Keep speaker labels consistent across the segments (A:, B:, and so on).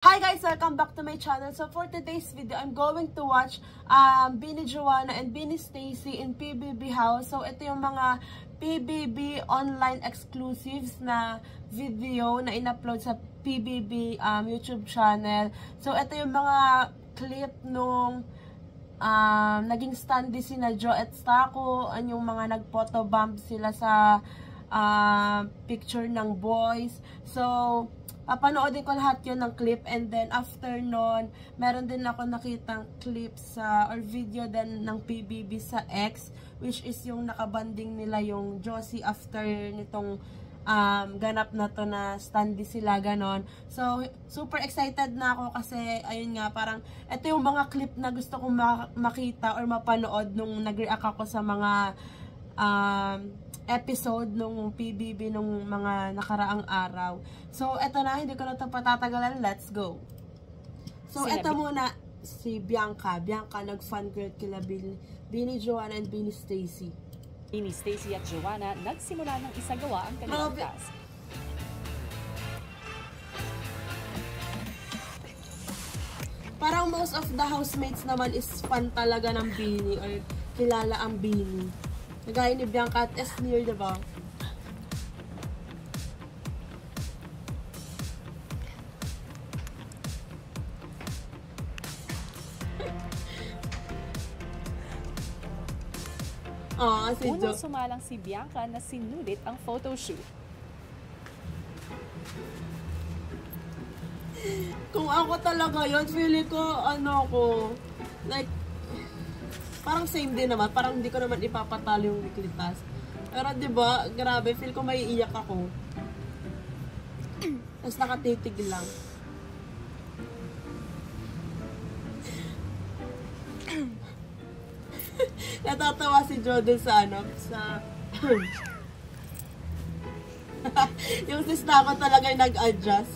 A: Hi guys! Welcome back to my channel. So for today's video, I'm going to watch Beanie Joanna and Beanie Stacy in PBB House. So ito yung mga PBB online exclusives na video na in-upload sa PBB YouTube channel. So ito yung mga clip nung naging standee sina Jo at Stako, yung mga nag-photobomb sila sa picture ng boys. So papanoodin ko lahat yun ng clip, and then after nun, meron din ako nakitang clip or video din ng PBB sa X, which is yung nakabanding nila yung Josie after nitong ganap na to na standee sila, ganon. So, super excited na ako kasi, ayun nga, parang ito yung mga clip na gusto kong makita or mapanood nung nag-react ako sa mga episode nung PBB nung mga nakaraang araw. So, eto na, hindi ko na ito patatagalan. Let's go! So, eto muna, si Bianca. Bianca, nag-fangirl kila Beanie Joanna and Beanie Stacy.
B: Beanie Stacy at Joanna nagsimula ng isagawa ang kanilang task.
A: Parang most of the housemates naman is fan talaga ng Beanie or kilala ang Beanie. Nagaya ni Bianca at Esnir, diba? Si
B: Unang sumalang si Bianca na sinulit ang photoshoot.
A: Kung ako talaga yun, feeling ko, like, parang same din naman, parang hindi ko naman ipapatalo yung weekly task. Pero diba, grabe, feel ko may iyak ako. Tapos nakatitig lang. Natatawa si Jordan sa yung sista ko talaga yung nag-adjust.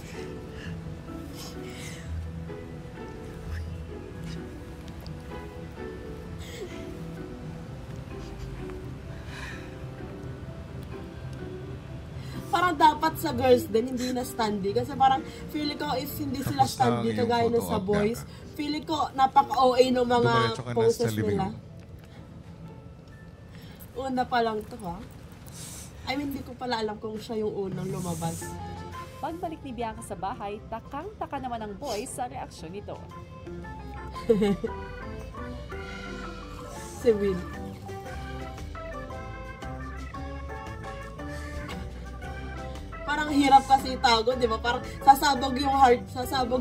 A: Parang dapat sa girls din, hindi na standee. Kasi parang feeling ko if hindi sila standee, kagaya na sa boys, feeling ko napaka-OA ng mga poses nila. Una pa lang to, ha? I mean, hindi ko pala alam kung siya yung unang lumabas.
B: Pagbalik ni Bianca sa bahay, takang-taka naman ang boys sa reaksyon nito.
A: Si Will. Parang hirap kasi itago, di ba? Parang sasabog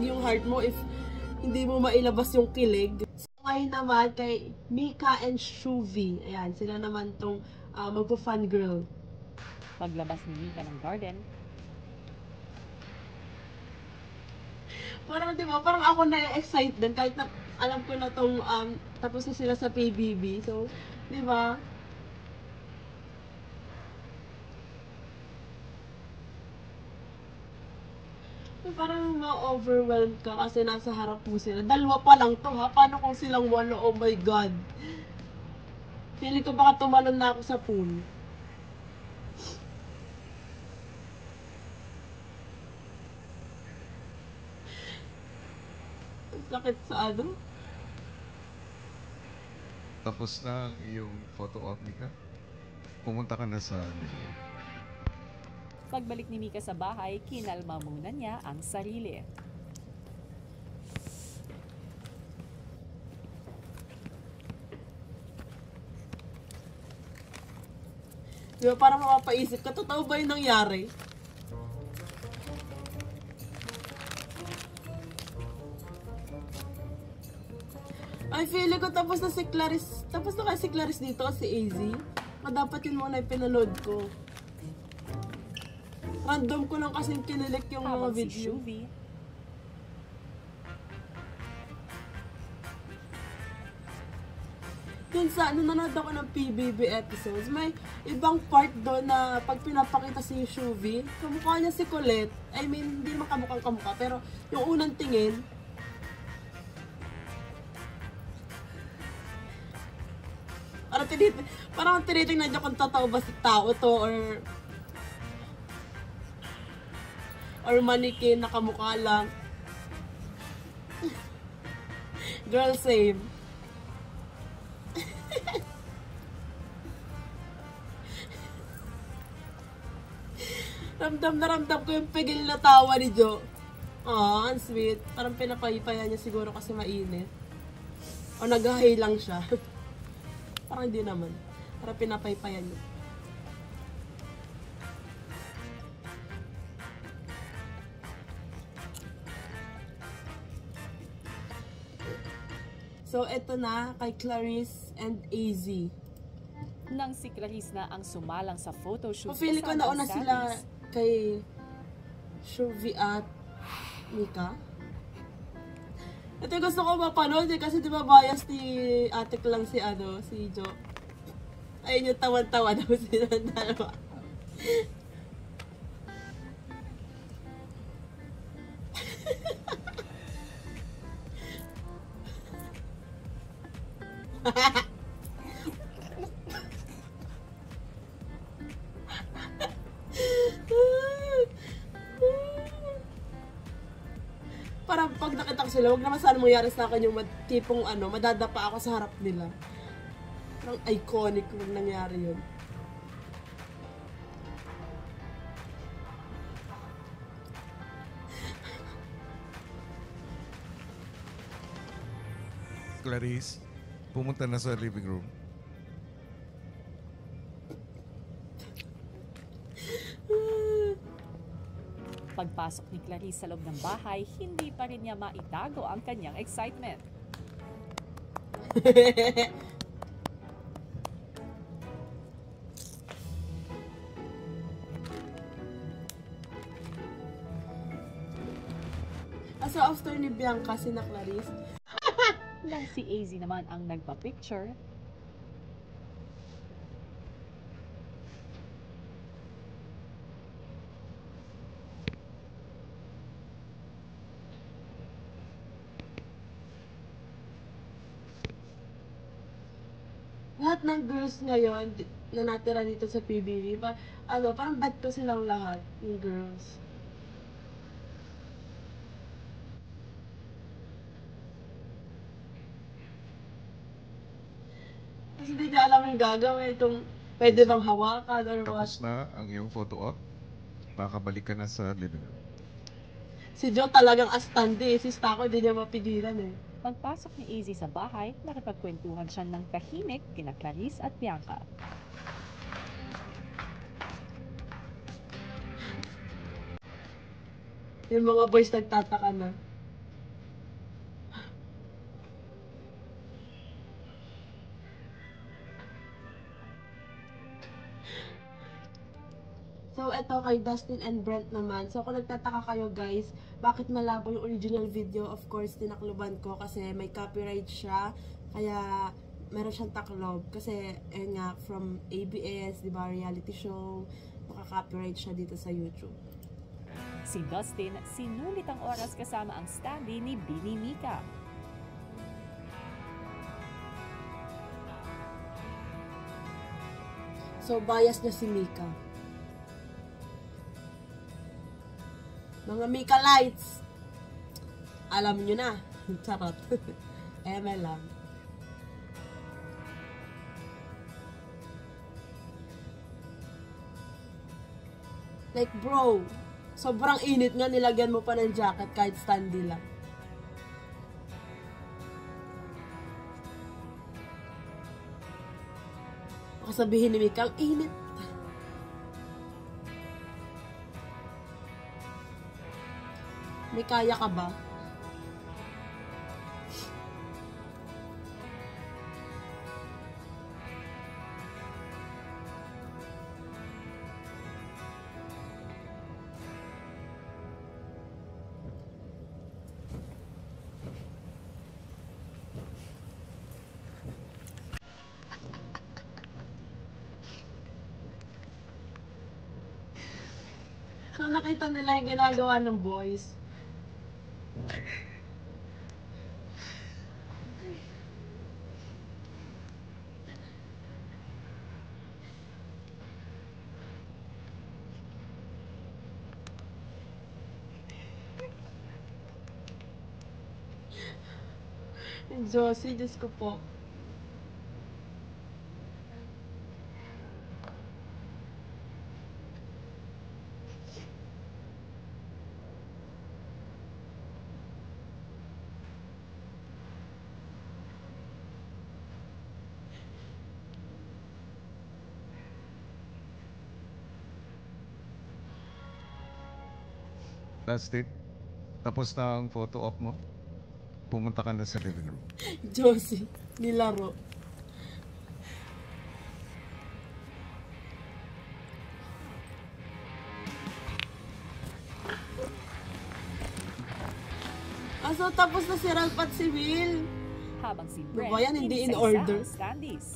A: yung heart mo if hindi mo mailabas yung kilig. So, ngayon naman kay Mika and Shuvi. Ayan, sila naman tong magpo-fun girl.
B: Paglabas ni Mika ng garden,
A: parang di ba, parang ako na-excite din kahit na alam ko na tong tapos na sila sa PBB. So, di ba? Parang ma-overwhelmed ka kasi nasa harap po sila. Dalawa pa lang to, ha? Paano kung silang walo? Oh my God. Feeling ko baka tumalon na ako sa pool. Sakit sa ano?
C: Tapos na yung photo op, Mika. Pumunta ka na sa
B: pagbalik ni Mika sa bahay, kinalma muna niya ang sarili.
A: Diba, parang mapapaisip ka, totoo ba yung nangyari? Ay, feeling ko tapos na si Clarice. Tapos na kasi si Clarice dito, si AZ. Dapat yun muna yung pinaload ko. Random ko lang kasi kinilik yung mga video.
B: Si
A: Dun sa, nanonood ako ng PBB episodes, may ibang part doon na pag pinapakita si Shuvi, kamukha niya si Colette. I mean, hindi naman kamukhang-kamukha, pero yung unang tingin, parang tinitingnan niya kung totoo ba si tao to or mannequin na kamukha lang. Girl, same. Ramdam na ramdam ko yung pigil na tawa ni Jo. Aw, ang sweet. Parang pinapayipaya niya siguro kasi mainit. O nag-high lang siya. Parang hindi naman. Parang pinapayipaya niya. So, eto na kay Clarice and AZ.
B: Nang si Clarice na ang sumalang sa photoshoot.
A: Pili ko
B: kasama
A: nauna
B: ang
A: sila
B: standees.
A: kay Shuvi at Mika. Ito yung gusto ko mapanood eh, kasi di ba bias ni ate ko lang si Jo. Ayun yung tawan-tawa daw sila dalawa. Parang pag nakita ko sila, huwag naman sana mangyari sa akin yung tipong madadapa ako sa harap nila. Parang iconic kung nangyari yun.
C: Clarice, pumunta na sa living room.
B: Pagpasok ni Clarice sa loob ng bahay, hindi pa rin niya maitago ang kanyang excitement.
A: So after ni Bianca, si na Clarice,
B: Nang si AZ naman ang nagpa-picture,
A: lahat ng girls ngayon na natira dito sa PBB, parang bad ko silang lahat, yung girls. Kasi hindi niya alam yung gagawin, itong pwede bang hawakan or what.
C: Tapos na ang iyong photo op. Makabalik ka na sa living room.
A: Si Jo talagang astandi, si Stako hindi niya mapigilan eh.
B: pagpasok ni AZ sa bahay, nakipagkwentuhan siya ng tahimik kina Clarice at Bianca.
A: Yung mga boys nagtataka na. So, eto kay Dustin and Brent naman. So, kung nagtataka kayo guys, bakit malabo yung original video, of course, tinakloban ko kasi may copyright siya. Kaya, meron siyang taklob. Kasi, ayun nga, from ABS, di ba, reality show, maka-copyright siya dito sa YouTube.
B: Si Dustin, sinulit ang oras kasama ang standee ni Bini Mika.
A: So, bias niya si Mika. Mga Mika Lights, alam nyo na. Charot. Eme lang. Like bro, sobrang init nga, nilagyan mo pa ng jacket kahit standy lang. Baka sabihin ni Mika, ang init. May kaya ka ba? So, nakita nila yung ginagawa ng boys. Josie, Diyos ko po.
C: Last date, tapos na ang photo op mo, pumunta ka na sa living room.
A: Josie, nilaro. So tapos na si Ralph at si Will.
B: Habang si Brent
A: Diba yan, hindi in
B: isa-isa
A: order.
B: ang standees.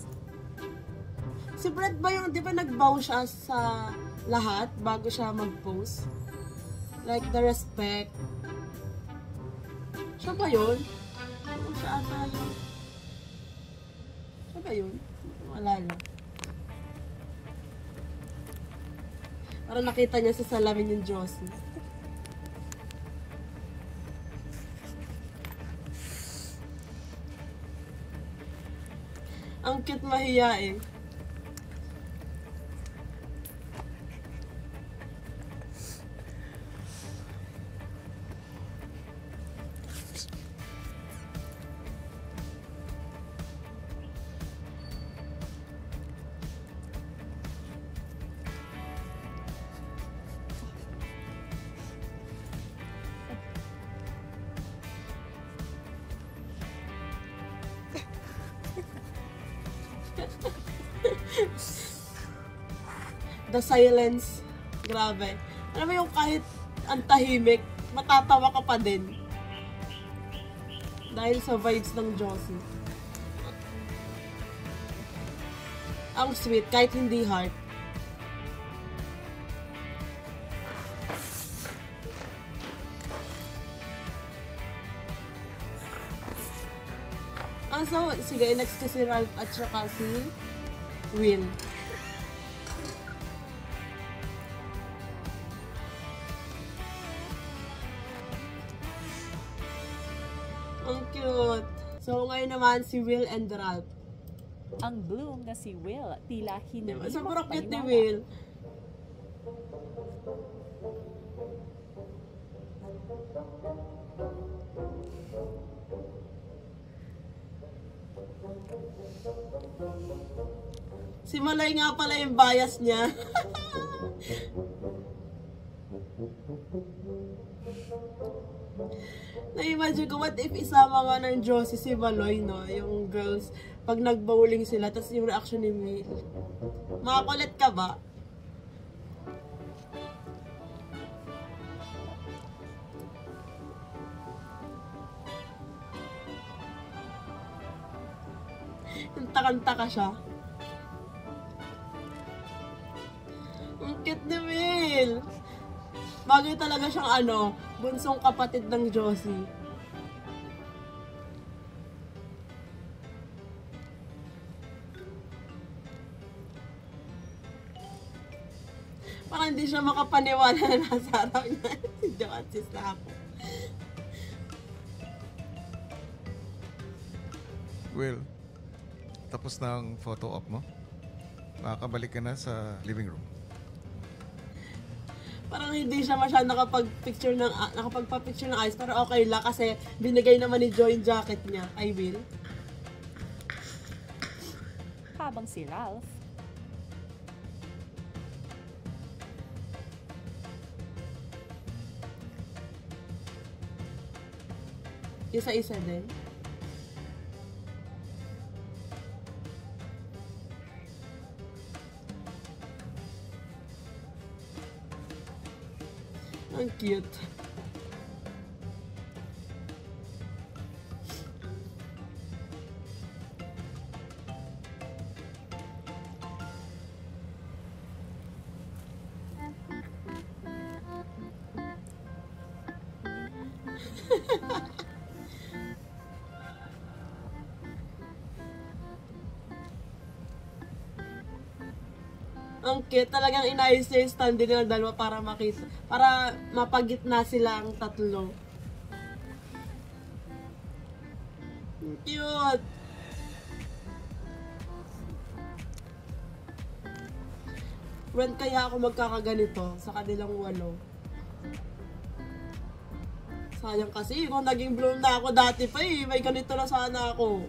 A: Si Brett ba yung, di ba nag-bow siya sa lahat bago siya mag-post? Like, the respect. Siya ba yun? Oo, siya ata yun. Siya ba yun? Wala lang. Parang nakita niya sa salamin yung Josie. Ang cute mahiyain. The silence. Grabe. Alam mo yung kahit ang tahimik, matatawa ka pa din. Dahil sa vibes ng Josie. Ang sweet, kahit hindi heart. So, sige, next ko si Ralph at saka si Will. Ang cute. So, ngayon naman si Will and Ralph.
B: Ang bloom na si Will tila hindi
A: Diba? Sobrang cute ni
B: magpaniwala.
A: Will. Si Malay nga pala yung bias niya. Na-imagine ko, what if isama nga ng Josie si Maloy, no? Yung girls, pag nag-bowling sila, tapos yung reaction ni Will. Makakulit ka ba? Yung takang-taka siya. Ang cute ni Will. Bagay talaga siyang bunsong kapatid ng Josie. Parang hindi siya makapaniwala na nasa harap niya si Josie sa ako.
C: Will, tapos na ang photo op mo? Makakabalik ka na sa living room.
A: Parang hindi siya masyadong nakapagpa-picture ng eyes, pero okay lang kasi binigay naman ni Joy yung jacket niya. I will.
B: Habang si Ralph
A: Isa-isa din. Ang cute. Ang cute. Talagang inayos niya yung stand nila dalawa para makita. Para mapagitna sila ang tatlo. Cute! When kaya ako magkakaganito sa kanilang 8? Sayang kasi kung naging bloom na ako dati pa eh. May ganito na sana ako.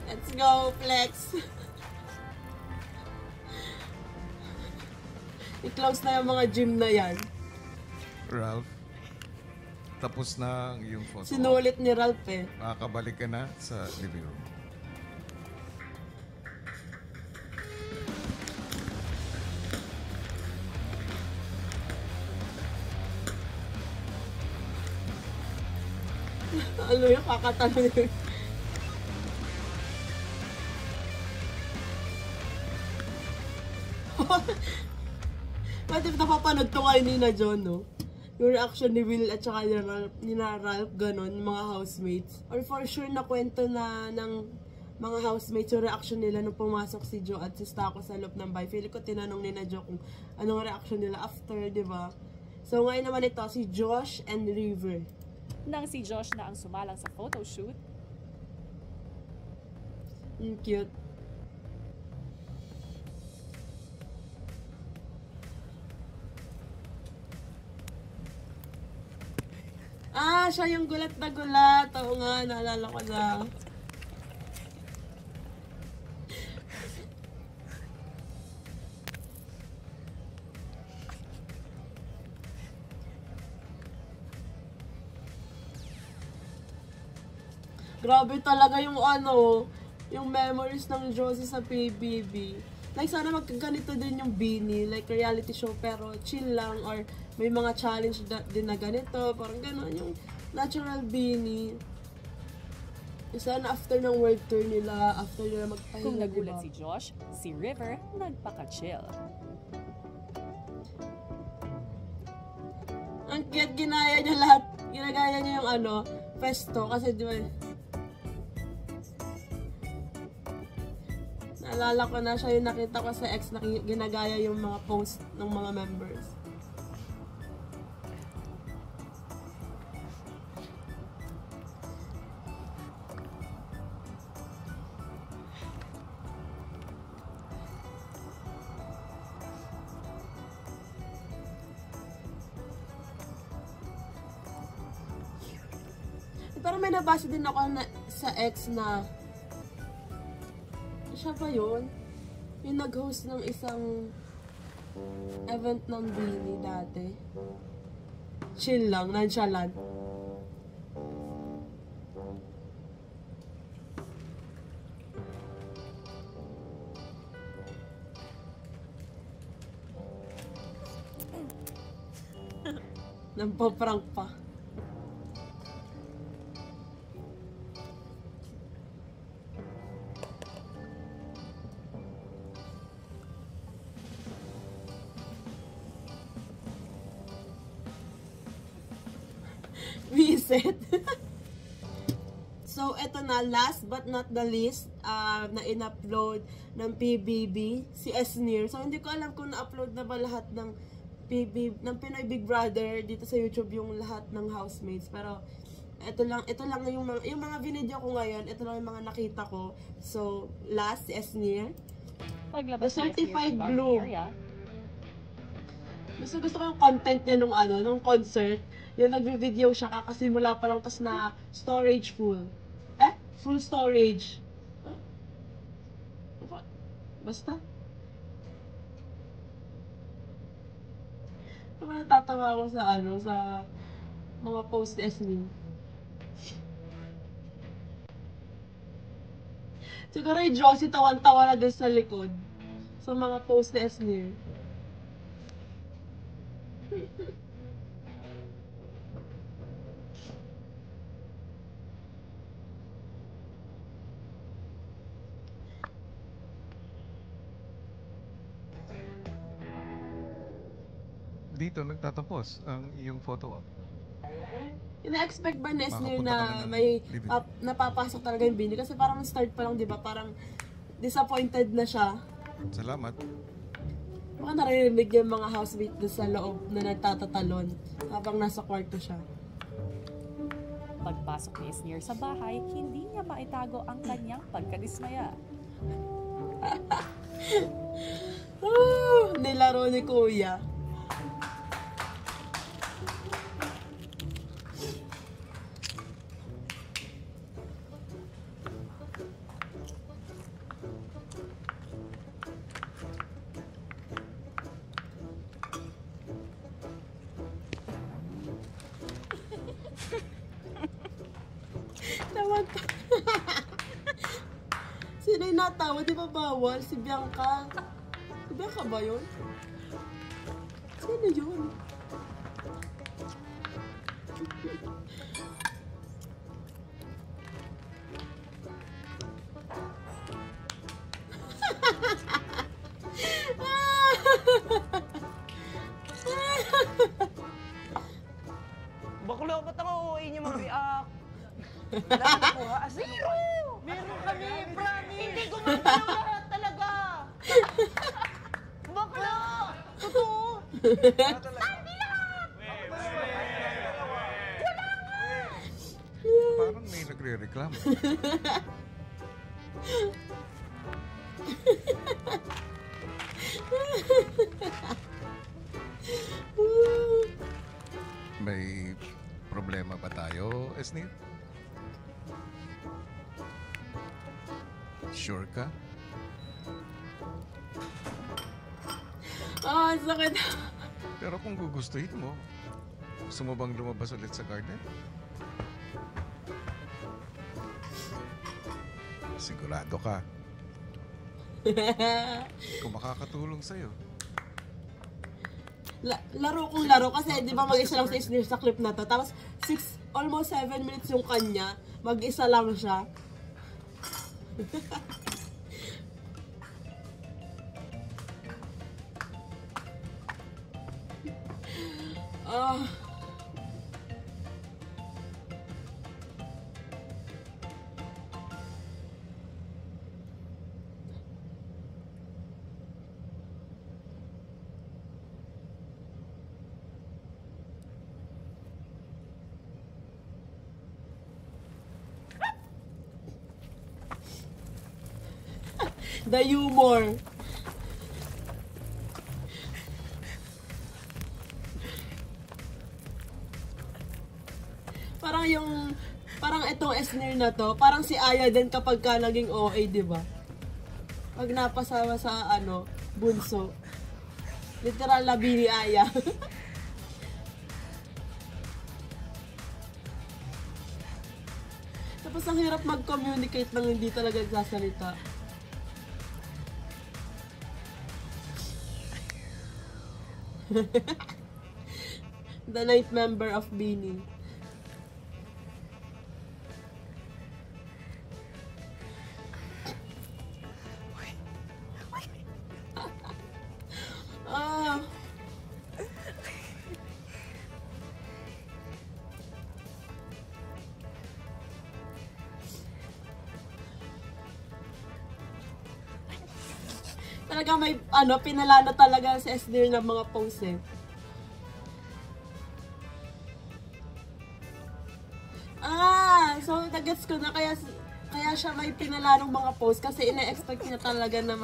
A: Let's go, flex! I-close na yung mga gym na yan.
C: Ralph, tapos na yung photo.
A: Sinulit ni Ralph eh.
C: Makakabalik ka na sa living room.
A: Ano yung kakatanong yun? What if napapanood to kayo ni na John, no? Yung reaction ni Will at saka ni Ralph, ganon, mga housemates. Or for sure na kwento na ng mga housemates yung reaction nila nung pumasok si Jo at si Stako sa loob ng bahay. Feel ko tinanong ni na Jo kung anong reaction nila after, di ba? So ngayon naman ito, si Josh and River.
B: Nang si Josh na ang sumalang sa photoshoot,
A: Cute. Ah, siya yung gulat na gulat. Oo nga, naalala ko na. Grabe talaga yung yung memories ng Josie sa PBB. Like, sana magkaganito din yung Beanie, like reality show, pero chill lang, or may mga challenge din na ganito, parang gano'n, yung natural Beanie. Sana after ng world tour nila, after nila magpahinga,
B: kung nagulat
A: diba?
B: si Josh, si River nagpaka-chill.
A: Ang cute, ginaya niya lahat, ginagaya niya yung pesto, kasi di ba, naalala ko na siya yung nakita ko sa ex na ginagaya yung mga post ng mga members. Pero may nabasa din ako sa ex na siya ba yun? Yung nag-host ng isang event ng Beanie dati. Chill lang, nonchalant. Nampaprank pa. Reset. So, eto na, last but not the least, na in-upload ng PBB, si Esnir. So, hindi ko alam kung na-upload na ba lahat ng ng Pinoy Big Brother dito sa YouTube, yung lahat ng housemates. Pero, ito lang yung mga video ko ngayon, ito lang yung mga nakita ko. So, last, si Esnir.
B: Paglabas
A: The
B: ni Esnir
A: Certified
B: sa
A: Blue.
B: area,
A: Gusto ko yung content niya nung concert. Yung nagvi-video siya kakasimula pa lang, tas na storage full. Full storage. Basta. Natatawa ako sa mga post ni. Siguro yung Josie tawan-tawa na din sa likod. Sa mga post ni Esnir.
C: Dito nagtatapos ang iyong photo op.
A: Ina-expect ba ni Esnir
C: Makapunta ka
A: na
C: na ng
A: may
C: living.
A: napapasok talaga yung Beanie? Kasi parang start pa lang, di ba? Parang disappointed na siya.
C: Salamat.
A: Baka naririnig yung mga housemate doon sa loob na nagtatatalon habang nasa kwarto siya.
B: Pagpasok ni Esnir sa bahay, hindi niya maitago ang kanyang pagkadismaya.
A: Nilaro ni Kuya. Tawag ka. Sino yung natawa? Di ba bawal? Si Bianca. Si Bianca ba yun? Sino yun?
D: Bakla, ba't ako OA niya mag-react? Wala ka nakuha? Zero! Meron kami, promise! Hindi gumagalaw lahat talaga! Bakla! Totoo! Hindi lahat!
C: Parang may nagre-reklamo. May problema ba tayo, Esnir? Sure ka?
A: Ang sakit.
C: Pero kung gugustuhin mo, gusto mo bang lumabas ulit sa garden? Sigurado ka. Kung makakatulong sa'yo.
A: Laro kong laro kasi di ba mag-isa lang sa Esnir sa clip na to. Tapos almost 7 minutes yung kanya. Mag-isa lang siya. Ah. The humor. Parang itong Esnir na to, parang si Aya din kapag ka naging OA, di ba? Pag napasama sa bunso. Literal labi ni Aya. Tapos ang hirap mag-communicate nang hindi talaga nagsasalita. The ninth member of Beanie. Ah. Talaga may pinalano talaga sa Esnir ng mga posts eh. So nagets ko na kaya siya may pinalanong mga posts kasi ina-expect niya talaga na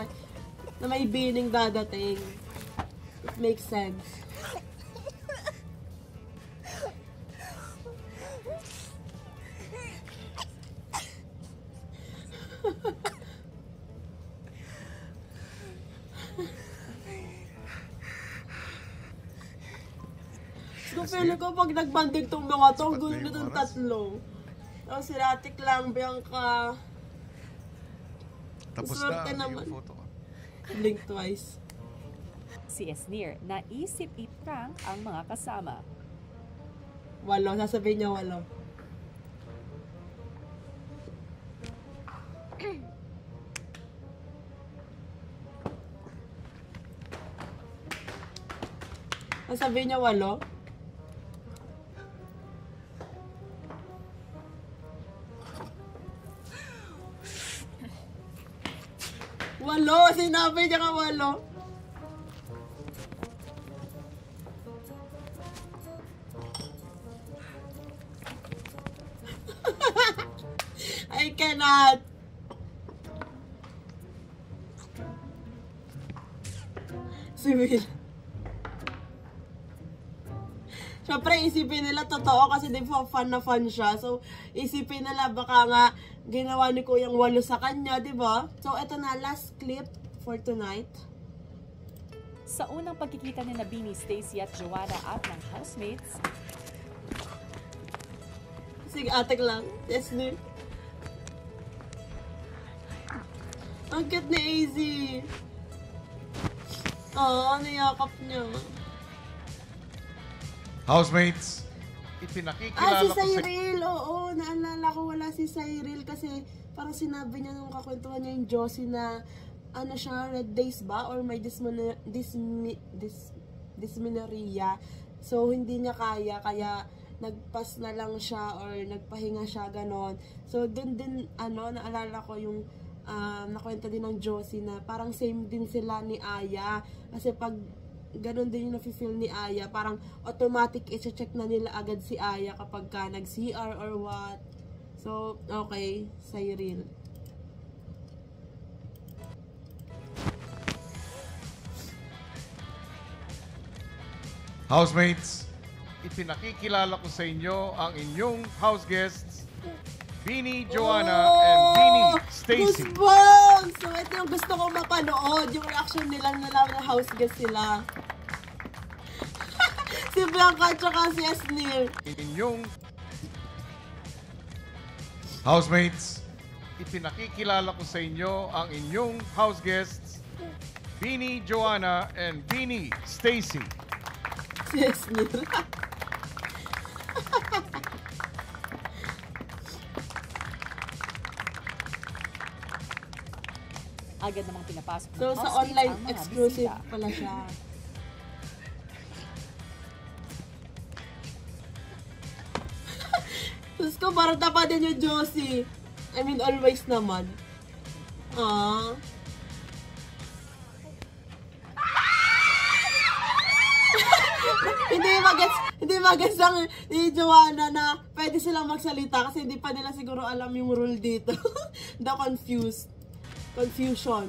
A: may bining dadating. It makes sense. So, feeling ko pag nagbanding tong mga to, ang gulo na itong tatlo. So, si Ratik lang, Bianca.
C: Tapos
A: Swerte
C: na
A: naman.
C: yung photo ko.
A: Blink twice.
B: Si Esnir naisip i-prank ang mga kasama.
A: 8, sasabihin niya 8. Sasabihin niya 8. walo. Sinabi niya ka walo. I cannot. Si Will. Siyempre, isipin nila totoo kasi di ba fan na fan siya. So, isipin nila baka nga ginawa ni Kuyang walo sa kanya, di ba? So, eto na, last clip for tonight.
B: Sa unang pagkikita ni Bini, Stacy at Joanna at ng housemates,
A: Sige, atek lang. Yes, ni. Ang cute ni AZ. Oo, niyakap niya.
C: Housemates,
A: Si
C: ipinakikilala ko sa...
A: Cyril. Oo, naalala ko wala si Cyril kasi parang sinabi niya nung kakwentuhan niya yung Josie na ano siya, red days ba? Or may dysmenorrhea. So, hindi niya kaya nagpas na lang siya or nagpahinga siya, ganon. So, dun din, naalala ko yung nakwenta din ng Josie na parang same din sila ni Aya. Kasi pag ganon din yung nafe-feel ni Aya, parang automatic i-check na nila agad si Aya kapag ka nag-CR or what. So, okay, Cyril.
C: Housemates, ipinakikilala ko sa inyo ang inyong house guests, Bini, Joanna, and Bini, Stacy.
A: Goosebumps! So, ito yung gusto kong mapanood. Yung reaction nila na lang na house guest sila. Si Bianca at saka si Esnir.
C: Inyong housemates, ipinakikilala ko sa inyo ang inyong house guests, Bini, Joanna, and Bini, Stacy.
A: Si Esnir.
B: agad namang pinapasok ng
A: So, sa
B: housemates
A: online
B: ang mga
A: exclusive
B: bisita.
A: pala siya. Tapos ko, parang tapa din yung Josie. I mean, always naman. Ah. Hindi magets ang ni Joanna na pwede silang magsalita kasi hindi pa nila siguro alam yung rule dito. The confusion.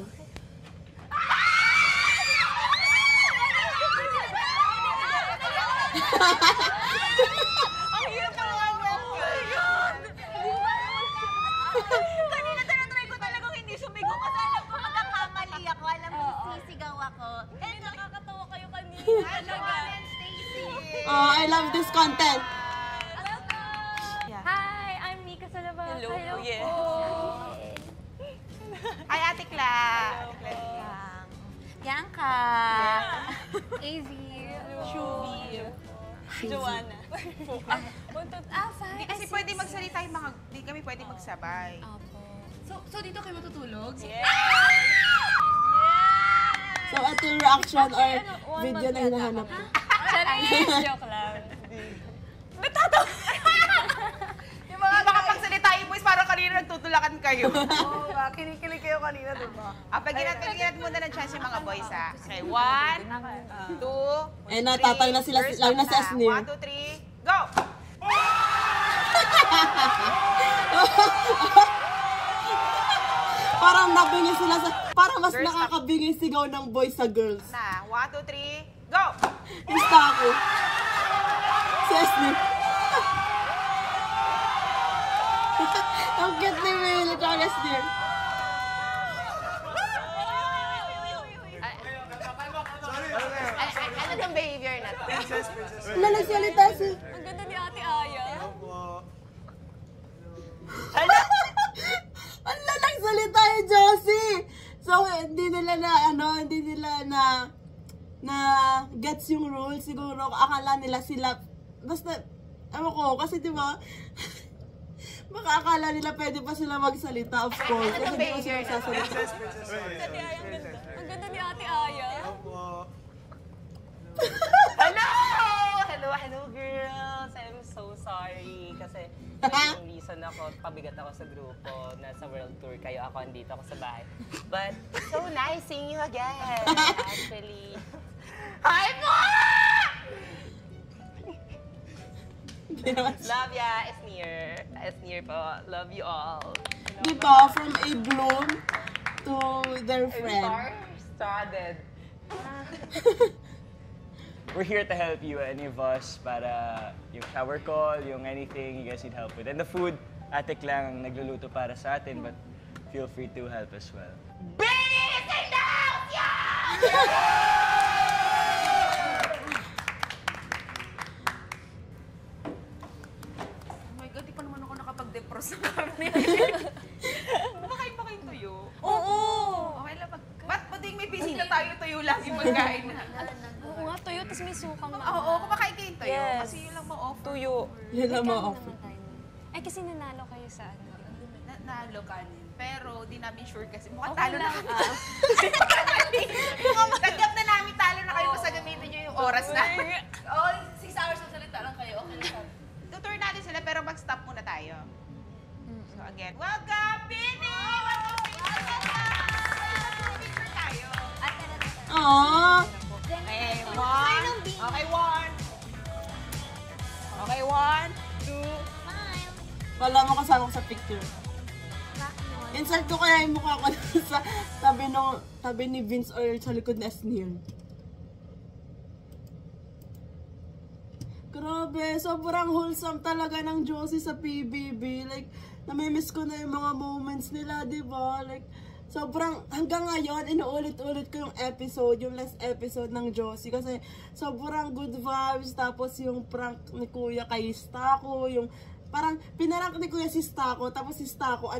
D: Ang hirap naman mo. Oh my God! Kanina tinatry ko talagang hindi sumigaw kasi alam ko magkakamali ako. Alam mo, sisigaw ako. Eh, nakakatawa kayo kanina. Joanna and Stacy.
A: Oh, I love this content.
E: Hi, I'm Nika Salabas.
D: Hello po, yes.
E: po.
D: Ay, Ate Cla.
E: Bianca. AZ.
D: Shubi. Joanna.
E: Fine.
D: Hindi kasi pwede magsalita yung mga, hindi kami pwede magsabay.
E: Opo. So dito kayo matutulog?
D: Yes!
A: So, ito yung reaction or video na hinahanap ko.
E: Charis! Joke lang.
D: Yung mga makapagsalita yung boys, parang kanina nagtutulakan kayo.
F: Oo ba? Kinikilig kayo kanina, diba?
D: Pagginat muna ng chance yung mga boys, ha? Okay, 1, 2,
A: Eh, natatay na sila, lang na sa Esnir.
D: 1, 2, 3, go!
A: Parang nabingi sila sa, parang mas nakakabingi sigaw ng boys sa girls.
D: Na, 1, 2, 3, go!
A: Ista ako. Si Esnir. Ang cute ni Will at saka Esnir.
D: Ano tong behavior na to?
A: Wala nagsalita si...
E: Ang ganda ni Ate Aya.
A: Wala nagsalita yung Josie! So, hindi nila na gets yung rules. Siguro, akala nila sila, basta, ewan ko, kasi diba, baka akala nila pwede pa sila magsalita, of course. Kasi di ba sila sasalita.
E: Ang ganda ni Ate Aya.
D: Hello! Hello, hello girls! I'm so sorry kasi yung reason minsan ako, pabigat ako sa grupo, nasa world tour kayo, ako andito ako sa bahay. But, it's so nice seeing you again, actually. Hi po! Love ya, Esnir. Esnir po, love you all.
A: Diba, from a bloom to their friend.
D: Star-studded.
G: We're here to help you, any of us, para yung shower call, yung anything you guys need help with. And the food, Atik lang ang nagluluto para sa atin, but feel free to help as well.
D: Binis in the house! Yeah!
F: Oh my God, di pa naman ako nakapag-defrost ng karne. Kumakain ba kayong tuyo?
E: Oo!
F: Okay lang. Ba't pwedeng may bisita tayo tuyo lagi pagkain na?
E: Oo nga, tuyo, tapos may sukang na.
F: Oo, kumakain kayong tuyo.
E: Yes.
F: Kasi yun lang ma-offer.
E: Tuyo.
A: Yun lang
E: Kaya
A: ma-offer.
E: naman tayo. Ay, kasi nanalo kayo sa ano.
F: Nalo kanin. Pero di namin sure kasi mukhang
E: Okay
F: talo na
E: lang,
F: kami. Tanggap na namin talo na kayo basta gamitin nyo yung oras na. Oo, 6 hours na salita lang kayo. Okay lang. Tutur natin sila pero mag-stop muna tayo. So again, welcome, Bini! Picture tayo.
A: Aww.
F: Okay, one. Okay, one. Okay, 1, 2.
A: Wala mo kasama ko sa picture. Insert ko kaya yung mukha ko sa tabi ni Vince or sa likod ni Esnir. Grabe, sobrang wholesome talaga ng Josie sa PBB. Like, namimiss ko na yung mga moments nila, di ba? Like, sobrang, hanggang ngayon, inuulit-ulit ko yung episode, yung last episode ng Josie. Kasi, sobrang good vibes. Tapos, yung prank ni Kuya kay Stako, yung, parang, pinarank ni Kuya si Stako. Tapos, si Stako,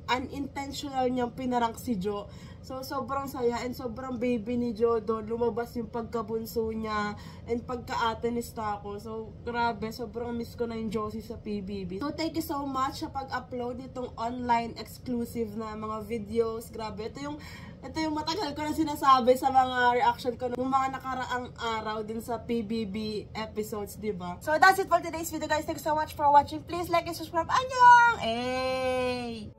A: unintentional niyang pinarank si Jo. So, sobrang saya and sobrang baby ni Jo doon. Lumabas yung pagkabunso niya and pagkaate ni Stako. So, grabe. Sobrang miss ko na yung Josie sa PBB. So, thank you so much sa pag-upload nitong online exclusive na mga videos. Grabe. Ito yung matagal ko na sinasabi sa mga reaction ko ng mga nakaraang araw din sa PBB episodes, diba? So, that's it for today's video, guys. Thank you so much for watching. Please like and subscribe. Annyeong! Hey!